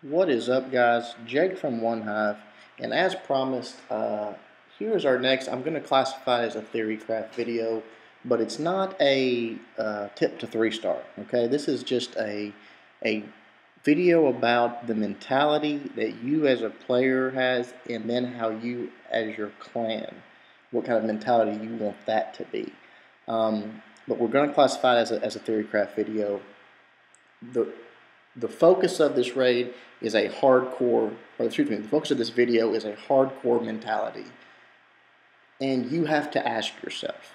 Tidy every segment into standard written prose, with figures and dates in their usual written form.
What is up, guys? Jake from One Hive, and as promised, here's our next. I'm going to classify it as a theorycraft video, but it's not a tip to 3-star. Okay, this is just a video about the mentality that you as a player has, and then how you as your clan, what kind of mentality you want that to be. But we're going to classify it as a theorycraft video. The focus of this raid is a hardcore, or excuse me, the focus of this video is a hardcore mentality. And you have to ask yourself,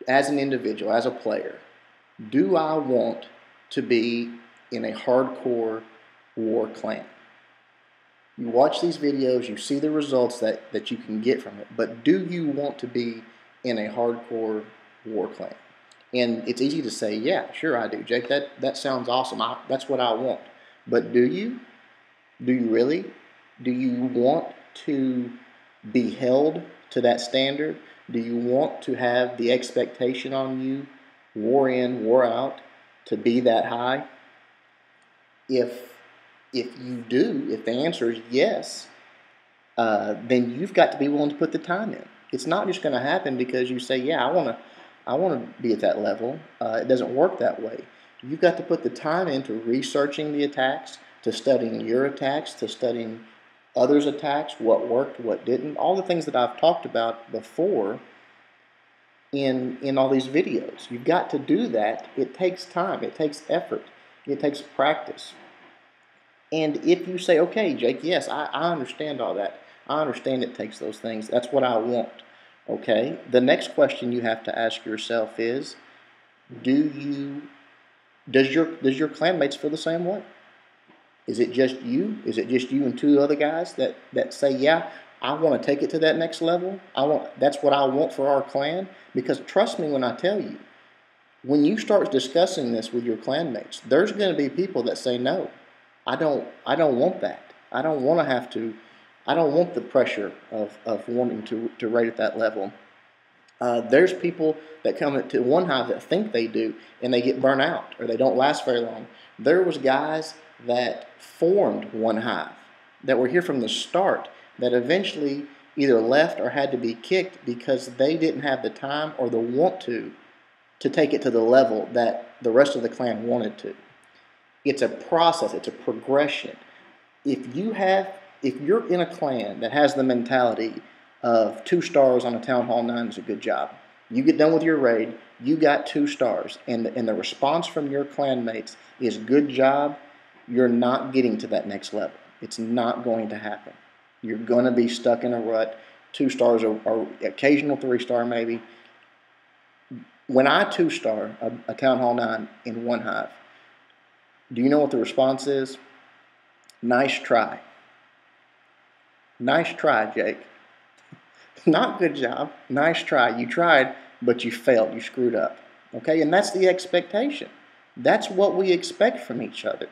as an individual, as a player, do I want to be in a hardcore war clan? You watch these videos, you see the results that you can get from it, but do you want to be in a hardcore war clan? And it's easy to say, yeah, sure I do, Jake. That sounds awesome. That's what I want. But do you? Do you really? Do you want to be held to that standard? Do you want to have the expectation on you, war in, war out, to be that high? If you do, if the answer is yes, then you've got to be willing to put the time in. It's not just going to happen because you say, yeah, I want to be at that level. It doesn't work that way. You've got to put the time into researching the attacks, to studying your attacks, to studying others' attacks, what worked, what didn't, all the things that I've talked about before in all these videos. You've got to do that. It takes time. It takes effort. It takes practice. And if you say, okay, Jake, yes, I understand all that. I understand it takes those things. That's what I want. Okay, the next question you have to ask yourself is, does your clanmates feel the same way? Is it just you? Is it just you and two other guys that say, yeah, I want to take it to that next level? That's what I want for our clan? Because trust me when I tell you, when you start discussing this with your clanmates, there's going to be people that say, no, I don't want that. I don't want to have to. I don't want the pressure of wanting to rate at that level. There's people that come to One Hive that think they do, and they get burnt out, or they don't last very long. There was guys that formed One Hive, that were here from the start, that eventually either left or had to be kicked because they didn't have the time or the want to take it to the level that the rest of the clan wanted to. It's a process. It's a progression. If you're in a clan that has the mentality of 2 stars on a Town Hall 9 is a good job, you get done with your raid, you got 2 stars, and the response from your clanmates is good job, you're not getting to that next level. It's not going to happen. You're going to be stuck in a rut. 2 stars or occasional 3-star maybe. When I 2-star a Town Hall 9 in One Hive, do you know what the response is? Nice try. Nice try, Jake. Not good job. Nice try. You tried, but you failed. You screwed up. Okay, and that's the expectation. That's what we expect from each other.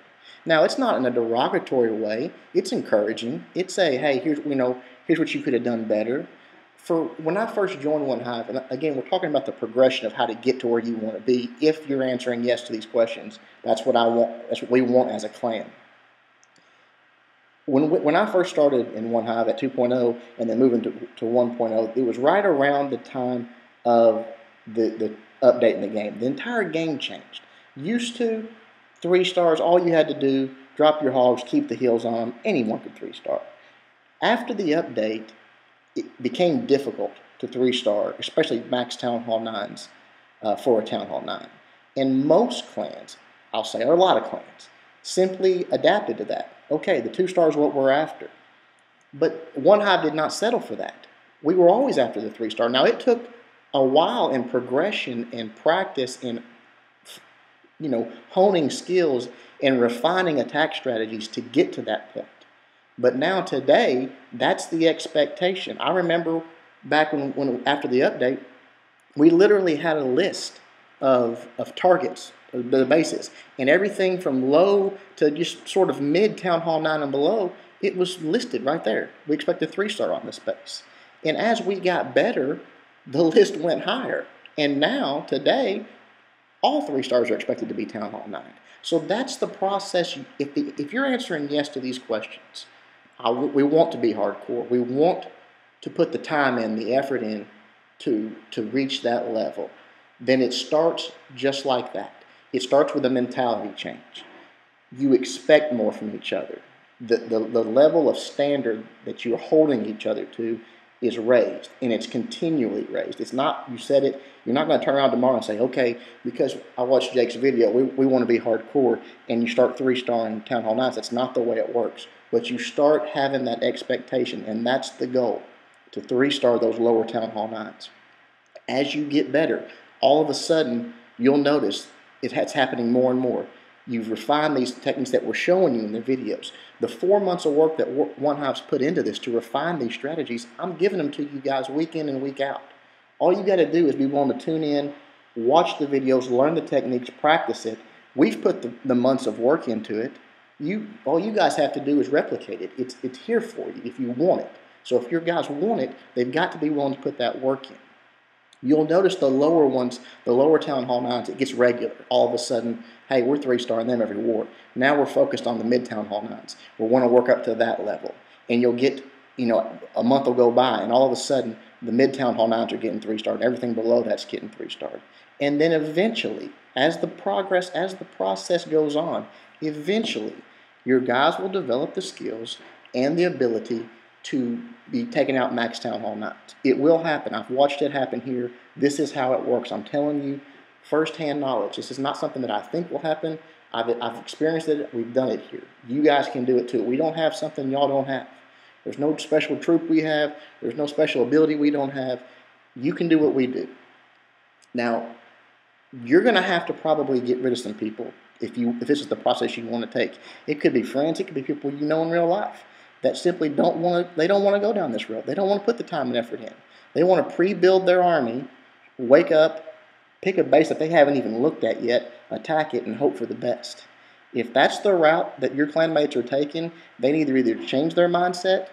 Now, it's not in a derogatory way. It's encouraging. It's a, hey, here's what you could have done better. For when I first joined One Hive, and again, we're talking about the progression of how to get to where you want to be. If you're answering yes to these questions, that's what I want. That's what we want as a clan. When I first started in One Hive at 2.0 and then moving to 1.0, it was right around the time of the update in the game. The entire game changed. Used to 3 stars, all you had to do, drop your hogs, keep the heals on them, anyone could 3-star. After the update, it became difficult to 3-star, especially max Town Hall 9s for a Town Hall 9. And most clans, I'll say, or a lot of clans, simply adapted to that. Okay, the 2 stars is what we're after. But One Hive did not settle for that. We were always after the 3-star. Now, it took a while in progression and practice and honing skills and refining attack strategies to get to that point. But now today, that's the expectation. I remember back when after the update, we literally had a list of targets, the bases, and everything from low to just sort of mid Town Hall 9 and below, it was listed right there. We expected 3-star on this base. And as we got better, the list went higher. And now, today, all 3-stars are expected to be Town Hall 9. So that's the process. If you're answering yes to these questions, we want to be hardcore. We want to put the time in, the effort in to reach that level. Then it starts just like that. It starts with a mentality change. You expect more from each other. The level of standard that you're holding each other to is raised, and it's continually raised. It's not, you said it, you're not going to turn around tomorrow and say, okay, because I watched Jake's video, we want to be hardcore, and you start 3-starring Town Hall 9s. That's not the way it works. But you start having that expectation, and that's the goal, to 3-star those lower Town Hall 9s. As you get better, all of a sudden, you'll notice it's happening more and more. You've refined these techniques that we're showing you in the videos. The 4 months of work that One Hive's put into this to refine these strategies, I'm giving them to you guys week in and week out. All you got to do is be willing to tune in, watch the videos, learn the techniques, practice it. We've put the months of work into it. All you guys have to do is replicate it. It's here for you if you want it. So if your guys want it, they've got to be willing to put that work in. You'll notice the lower ones, the lower Town Hall 9s, it gets regular. All of a sudden, hey, we're 3-starring them every ward. Now we're focused on the mid-Town Hall 9s. We want to work up to that level. And you'll get, a month will go by, and all of a sudden, the mid-Town Hall 9s are getting 3-starred, and everything below that's getting 3-starred. And then eventually, as the process goes on, eventually, your guys will develop the skills and the ability to be taking out max Town Hall 9s. It will happen. I've watched it happen here. This is how it works. I'm telling you, first-hand knowledge. This is not something that I think will happen. I've experienced it. We've done it here. You guys can do it too. We don't have something y'all don't have. There's no special troop we have. There's no special ability we don't have. You can do what we do. Now, you're going to have to probably get rid of some people if this is the process you want to take. It could be friends. It could be people you know in real life that simply don't want to go down this road. They don't want to put the time and effort in. They want to pre-build their army, wake up, pick a base that they haven't even looked at yet, attack it, and hope for the best. If that's the route that your clanmates are taking, they need to either change their mindset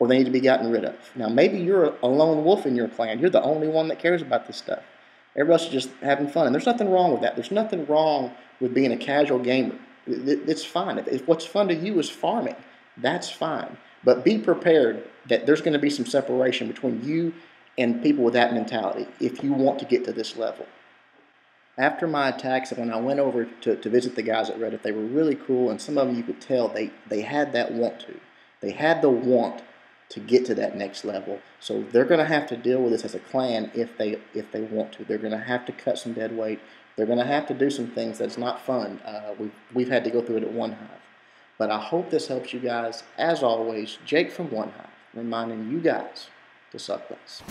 or they need to be gotten rid of. Now, maybe you're a lone wolf in your clan. You're the only one that cares about this stuff. Everybody else is just having fun, and there's nothing wrong with that. There's nothing wrong with being a casual gamer. It's fine. If what's fun to you is farming, that's fine. But be prepared that there's going to be some separation between you and people with that mentality if you want to get to this level. After my attacks, when I went over to visit the guys at Reddit, they were really cool, and some of them you could tell they had that want to. They had the want to get to that next level. So they're going to have to deal with this as a clan if they want to. They're going to have to cut some dead weight. They're going to have to do some things that's not fun. We've had to go through it at One Hive. But I hope this helps you guys. As always, Jake from One Hive, reminding you guys to suck less.